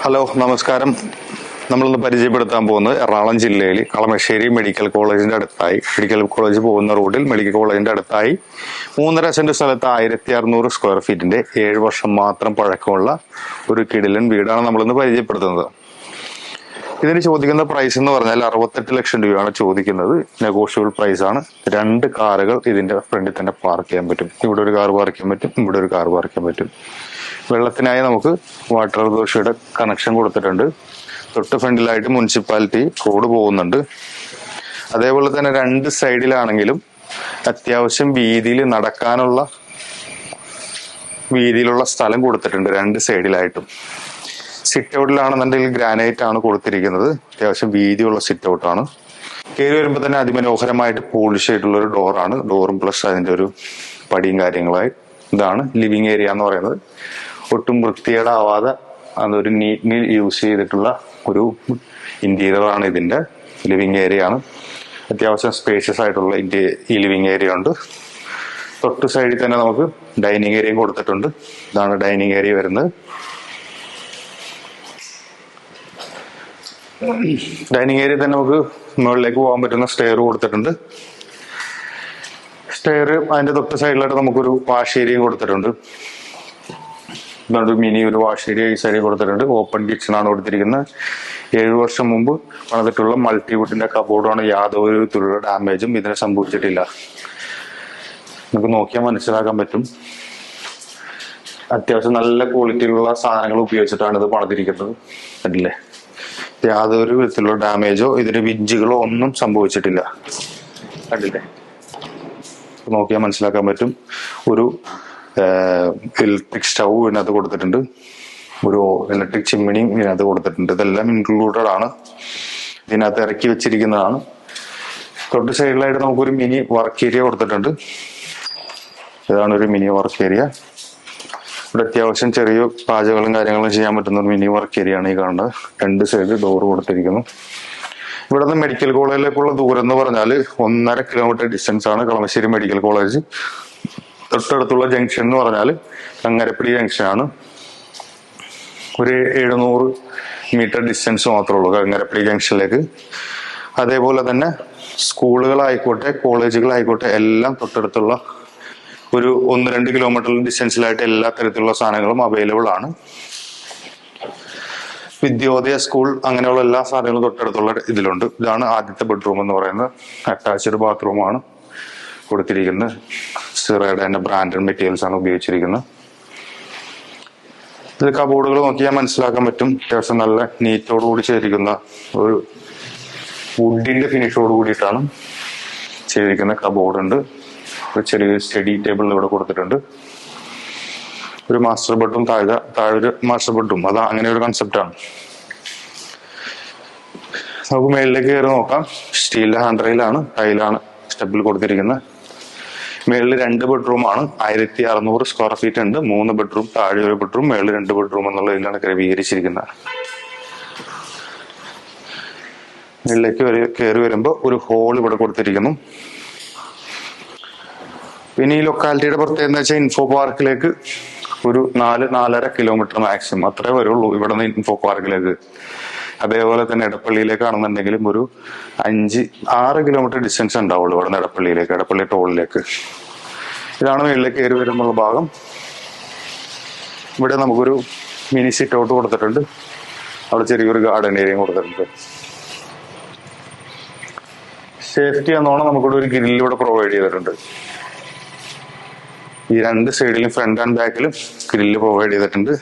Hello, നമസ്കാരം. നമ്മളിന്ന് പരിചയപ്പെടുത്താൻ പോകുന്നത് എറണാകുളം ജില്ലയിൽ കളമശ്ശേരി മെഡിക്കൽ കോളേജിന്റെ അടുത്തായി, മെഡിക്കൽ കോളേജ് പോകുന്ന റോഡിൽ മെഡിക്കൽ കോളേജിന്റെ അടുത്തായി 3.5 സെന്റ് സ്ഥലത്ത് 1600 സ്ക്വയർ ഫീറ്റിന്റെ 7 വർഷം മാത്രം പഴക്കമുള്ള ഒരു കിടിലൻ വീടാണ് നമ്മളിന്ന് പരിചയപ്പെടുത്തുന്നത്. ഇതിന് ചോദിക്കുന്ന പ്രൈസ് എന്ന് പറഞ്ഞാൽ 68 ലക്ഷം രൂപയാണ് ചോദിക്കുന്നത്. നെഗോഷ്യബിൾ പ്രൈസ് ആണ്. 2 കാറുകൾ ഇതിന്റെ ഫ്രണ്ടിൽ തന്നെ പാർക്ക് ചെയ്യാൻ പറ്റും. ഇവിടെ ഒരു കാർ പാർക്ക് ചെയ്യാൻ പറ്റും, ഇവിടെ ഒരു കാർ പാർക്ക് ചെയ്യാൻ പറ്റും. വെള്ളത്തിനായി നമുക്ക് വാട്ടർ അതോറിറ്റിയുടെ കണക്ഷൻ കൊടുത്തിട്ടുണ്ട്. തൊട്ട് ഫ്രണ്ടിലായിട്ട് മുനിസിപ്പാലിറ്റി റോഡ് പോകുന്നുണ്ട്. അതേപോലെ തന്നെ 2 സൈഡിലാണെങ്കിലും അത്യാവശ്യം വീതിയിലുള്ള സ്ഥലം കൊടുത്തിട്ടുണ്ട് 2 സൈഡിലായിട്ടും. സിറ്റ് ഔട്ടിലാണെന്നുണ്ടെങ്കിൽ ഗ്രാനൈറ്റ് ആണ് കൊടുത്തിരിക്കുന്നത്. അത്യാവശ്യം വീതിയുള്ള സിറ്റ് ഔട്ടാണ്. കയറി വരുമ്പോൾ തന്നെ അതിമനോഹരമായിട്ട് പോളിഷ് ആയിട്ടുള്ള ഒരു ഡോറാണ്. ഡോറും പ്ലസ് അതിന്റെ ഒരു പടിയും കാര്യങ്ങളായി. ഇതാണ് ലിവിങ് ഏരിയ എന്ന് പറയുന്നത്. ഒട്ടും വൃത്തികേടാവാതെ അതൊരു നീറ്റ്ലി യൂസ് ചെയ്തിട്ടുള്ള ഒരു ഇന്റീരിയർ ആണ് ഇതിന്റെ. ലിവിങ് ഏരിയ ആണ്. അത്യാവശ്യം സ്പേഷ്യസ് ആയിട്ടുള്ള ഈ ലിവിങ് ഏരിയ ഉണ്ട്. തൊട്ട് സൈഡിൽ തന്നെ നമുക്ക് ഡൈനിങ് ഏരിയയും കൊടുത്തിട്ടുണ്ട്. ഇതാണ് ഡൈനിങ് ഏരിയ വരുന്നത്. ഡൈനിങ് ഏരിയ തന്നെ നമുക്ക് മുകളിലേക്ക് പോകാൻ പറ്റുന്ന സ്റ്റെയർ കൊടുത്തിട്ടുണ്ട്. സ്റ്റെയർ അതിന്റെ തൊട്ട് സൈഡിലായിട്ട് നമുക്കൊരു വാഷ് ഏരിയയും കൊടുത്തിട്ടുണ്ട്. മിനി ഒരു വാഷ് ഏരിയ ഈ സൈഡിൽ കൊടുത്തിട്ടുണ്ട്. ഓപ്പൺ കിച്ചൺ ആണ് കൊടുത്തിരിക്കുന്നത്. 7 വർഷം മുമ്പ് പണിതിട്ടുള്ള മൾട്ടിവുഡിന്റെ കബോർഡാണ്. യാതൊരു വിധത്തിലുള്ള ഡാമേജും ഇതിനെ സംഭവിച്ചിട്ടില്ല. നമുക്ക് നോക്കിയാൽ മനസ്സിലാക്കാൻ പറ്റും. അത്യാവശ്യം നല്ല ക്വാളിറ്റിയിലുള്ള സാധനങ്ങൾ ഉപയോഗിച്ചിട്ടാണ് ഇത് പണിതിരിക്കുന്നത്. അല്ലേ, യാതൊരു വിധത്തിലുള്ള ഡാമേജോ ഇതിന് വിഞ്ചുകളോ ഒന്നും സംഭവിച്ചിട്ടില്ല. കണ്ടില്ലേ, നോക്കിയാൽ മനസ്സിലാക്കാൻ പറ്റും. ഒരു ഇലക്ട്രിക് സ്റ്റൗ ഇതിനകത്ത് കൊടുത്തിട്ടുണ്ട്. ഒരു ഇലക്ട്രിക് ചിമ്മിനിയും ഇതിനകത്ത് കൊടുത്തിട്ടുണ്ട്. ഇതെല്ലാം ഇൻക്ലൂഡഡ് ആണ്. ഇതിനകത്ത് ഇറക്കി വെച്ചിരിക്കുന്നതാണ്. തൊട്ട് സൈഡിലായിട്ട് നമുക്കൊരു മിനി വർക്ക് ഏരിയ കൊടുത്തിട്ടുണ്ട്. ഇതാണ് ഒരു മിനി വർക്ക് ഏരിയ. ഇവിടെ അത്യാവശ്യം ചെറിയ പാചകങ്ങളും കാര്യങ്ങളും ചെയ്യാൻ പറ്റുന്ന ഒരു മിനി വർക്ക് ഏരിയ ആണ് ഈ കാണുന്നത്. 2 സൈഡ് ഡോർ കൊടുത്തിരിക്കുന്നു. ഇവിടെ നിന്ന് മെഡിക്കൽ കോളേജിലേക്കുള്ള ദൂരം എന്ന് പറഞ്ഞാൽ 1.5 കിലോമീറ്റർ ഡിസ്റ്റൻസ് ആണ്. Kalamassery medical college. തൊട്ടടുത്തുള്ള ജംഗ്ഷൻ എന്ന് പറഞ്ഞാൽ കങ്ങരപ്പടി ജംഗ്ഷൻ ആണ്. ഒരു 700 മീറ്റർ ഡിസ്റ്റൻസ് മാത്രമേ ഉള്ളൂ കങ്ങരപ്പടി ജംഗ്ഷനിലേക്ക്. അതേപോലെ തന്നെ സ്കൂളുകളായിക്കോട്ടെ കോളേജുകളായിക്കോട്ടെ എല്ലാം തൊട്ടടുത്തുള്ള ഒരു 1-2 കിലോമീറ്റർ ഡിസ്റ്റൻസിലായിട്ട് എല്ലാ തരത്തിലുള്ള സാധനങ്ങളും അവൈലബിൾ ആണ്. വിദ്യോദയ സ്കൂൾ അങ്ങനെയുള്ള എല്ലാ സാധനങ്ങളും തൊട്ടടുത്തുള്ള ഇതിലുണ്ട്. ഇതാണ് ആദ്യത്തെ ബെഡ്റൂം എന്ന് പറയുന്നത്. അറ്റാച്ച്ഡ് ബാത്റൂമാണ് കൊടുത്തിരിക്കുന്നത്. സിറയുടെ തന്നെ ബ്രാൻഡഡ് മെറ്റീരിയൽസ് ആണ് ഉപയോഗിച്ചിരിക്കുന്നത്. ഇത് കബോർഡുകൾ നോക്കിയാൽ മനസ്സിലാക്കാൻ പറ്റും. അത്യാവശ്യം നല്ല നീറ്റോട് കൂടി ചെയ്തിരിക്കുന്ന ഒരു വുഡിന്റെ ഫിനിഷോട് കൂടിയിട്ടാണ് ചെയ്തിരിക്കുന്ന കബോർഡ് ഉണ്ട്. ഒരു ചെറിയൊരു സ്റ്റഡി ടേബിൾ ഇവിടെ കൊടുത്തിട്ടുണ്ട്. ഒരു മാസ്റ്റർ ബെഡും താഴെ ഒരു മാസ്റ്റർ ബെഡും. അത് അങ്ങനെ ഒരു കൺസെപ്റ്റാണ്. നമുക്ക് മേളിലേക്ക് കയറി നോക്കാം. സ്റ്റീലിന്റെ ഹാൻഡ് റെയിലാണ്, ടൈലാണ് സ്റ്റെപ്പിൽ കൊടുത്തിരിക്കുന്നത്. മേളിൽ 2 ബെഡ്റൂമാണ്. 1600 സ്ക്വയർ ഫീറ്റ് ഉണ്ട്. 3 ബെഡ്റൂം, താഴെ ഒരു ബെഡ്റൂം, മേളിൽ 2 ബെഡ്റൂം എന്നുള്ള ഇതിലാണ് ക്രമീകരിച്ചിരിക്കുന്നത്. മേളിലേക്ക് കയറി വരുമ്പോൾ ഒരു ഹോൾ ഇവിടെ കൊടുത്തിരിക്കുന്നു. പിന്നെ ഈ ലൊക്കാലിറ്റിയുടെ പ്രത്യേകത എന്ന് വെച്ചാൽ ഇൻഫോ പാർക്കിലേക്ക് ഒരു 4-4.5 കിലോമീറ്റർ മാക്സിമം അത്രേ വരുള്ളൂ ഇവിടെ നിന്ന് ഇൻഫോ പാർക്കിലേക്ക്. അതേപോലെ തന്നെ എടപ്പള്ളിയിലേക്കാണെന്നുണ്ടെങ്കിലും ഒരു 5-6 കിലോമീറ്റർ ഡിസ്റ്റൻസ് ഉണ്ടാവുള്ളൂ ഇവിടെ നിന്ന് എടപ്പള്ളി ടോളിലേക്ക്. ഇതാണ് മേളിലേക്ക് കയറി വരുമ്പോൾ ഭാഗം. ഇവിടെ നമുക്കൊരു മിനി സിറ്റ് ഔട്ട് കൊടുത്തിട്ടുണ്ട്. അവിടെ ചെറിയൊരു ഗാർഡൻ ഏരിയയും കൊടുത്തിട്ടുണ്ട്. സേഫ്റ്റി എന്നോണം നമുക്കിവിടെ ഒരു ഗ്രില്ല് ഇവിടെ പ്രൊവൈഡ് ചെയ്തിട്ടുണ്ട്. ഈ 2 സൈഡിലും ഫ്രണ്ട് ആൻഡ് ബാക്കിലും ഗ്രില്ല് പ്രൊവൈഡ് ചെയ്തിട്ടുണ്ട്.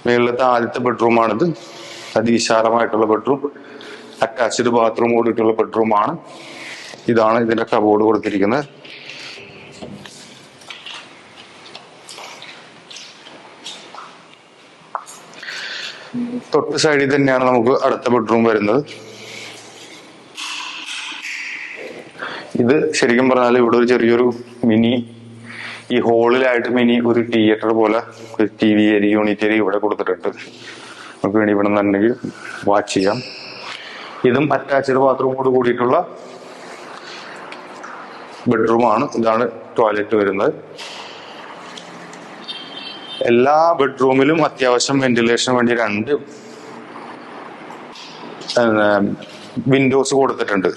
മേളിലത്തെ ആദ്യത്തെ ബെഡ്റൂമാണിത്. അതിവിശാലമായിട്ടുള്ള ബെഡ്റൂം. അറ്റാച്ച്ഡ് ബാത്റൂം കൂടിയിട്ടുള്ള ബെഡ്റൂമാണ്. ഇതാണ് ഇതിന്റെ കബോർഡ് കൊടുത്തിരിക്കുന്നത്. തൊട്ട് സൈഡിൽ തന്നെയാണ് നമുക്ക് അടുത്ത ബെഡ്റൂം വരുന്നത്. ഇത് ശരിക്കും പറഞ്ഞാൽ ഇവിടെ ഒരു ചെറിയൊരു മിനി, ഈ ഹോളിലായിട്ട് മിനി ഒരു തിയേറ്റർ പോലെ ഒരു TV ഏരിയ, യൂണിറ്റ് ഏരിയ ഇവിടെ കൊടുത്തിട്ടുണ്ട്. നമുക്ക് വേണ്ടി ഇവിടെ നിന്നുണ്ടെങ്കിൽ വാച്ച് ചെയ്യാം. ഇതും അറ്റാച്ച്ഡ് ബാത്റൂമോട് കൂടിയിട്ടുള്ള ബെഡ്റൂമാണ്. ഇതാണ് ടോയ്ലറ്റ് വരുന്നത്. എല്ലാ ബെഡ്റൂമിലും അത്യാവശ്യം വെന്റിലേഷന് വേണ്ടി 2 വിൻഡോസ് കൊടുത്തിട്ടുണ്ട്.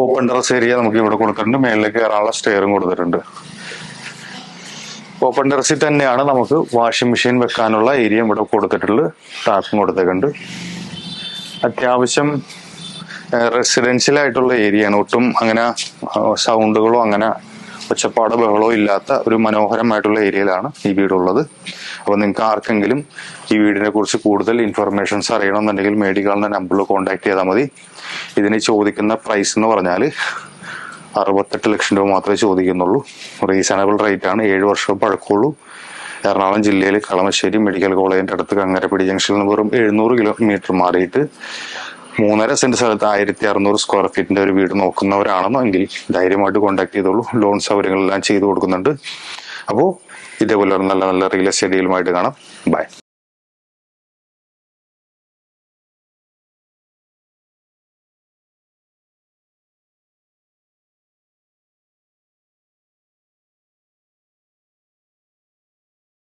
ഓപ്പൺ ടെറസ് ഏരിയ നമുക്ക് ഇവിടെ കൊടുത്തിട്ടുണ്ട്. മേളിലേക്ക് കയറാനുള്ള സ്റ്റെയറും കൊടുത്തിട്ടുണ്ട്. ഓപ്പൺ ടെറസിൽ തന്നെയാണ് നമുക്ക് വാഷിംഗ് മെഷീൻ വെക്കാനുള്ള ഏരിയ ഇവിടെ കൊടുത്തിട്ടുള്ളത്. ടാപ്പും കൊടുത്തിട്ടുണ്ട്. അത്യാവശ്യം റെസിഡൻഷ്യൽ ആയിട്ടുള്ള ഏരിയയാണ്. ഒട്ടും അങ്ങനെ സൗണ്ടുകളോ അങ്ങനെ ഒച്ചപ്പാടോ ബഹളോ ഇല്ലാത്ത ഒരു മനോഹരമായിട്ടുള്ള ഏരിയയിലാണ് ഈ വീടുള്ളത്. അപ്പോൾ നിങ്ങൾക്ക് ആർക്കെങ്കിലും ഈ വീടിനെ കുറിച്ച് കൂടുതൽ ഇൻഫർമേഷൻസ് അറിയണമെന്നുണ്ടെങ്കിൽ മേടിക്കാനുള്ള നമ്പറിൽ കോൺടാക്ട് ചെയ്താൽ മതി. ഇതിന് ചോദിക്കുന്ന പ്രൈസ് എന്ന് പറഞ്ഞാൽ 68 ലക്ഷം രൂപ മാത്രമേ ചോദിക്കുന്നുള്ളൂ. റീസണബിൾ റേറ്റ് ആണ്. 7 വർഷം പഴക്കമുള്ളൂ. എറണാകുളം ജില്ലയിൽ കളമശ്ശേരി മെഡിക്കൽ കോളേജിന്റെ അടുത്ത് കങ്ങരപ്പടി ജംഗ്ഷനിൽ നിന്ന് വെറും 700 കിലോമീറ്റർ മാറിയിട്ട് 3.5 സെന്റ് സ്ഥലത്ത് 1600 സ്ക്വയർ ഫീറ്റിന്റെ ഒരു വീട് നോക്കുന്നവരാണെന്നെങ്കിൽ ധൈര്യമായിട്ട് കോൺടാക്ട് ചെയ്തോളൂ. ലോൺ സൗകര്യങ്ങളെല്ലാം ചെയ്തു കൊടുക്കുന്നുണ്ട്. അപ്പോൾ ഇതേപോലെ നല്ല നല്ല റിയൽ എസ്റ്റേറ്റ് ഡീലുമായിട്ട് കാണാം. ബൈ.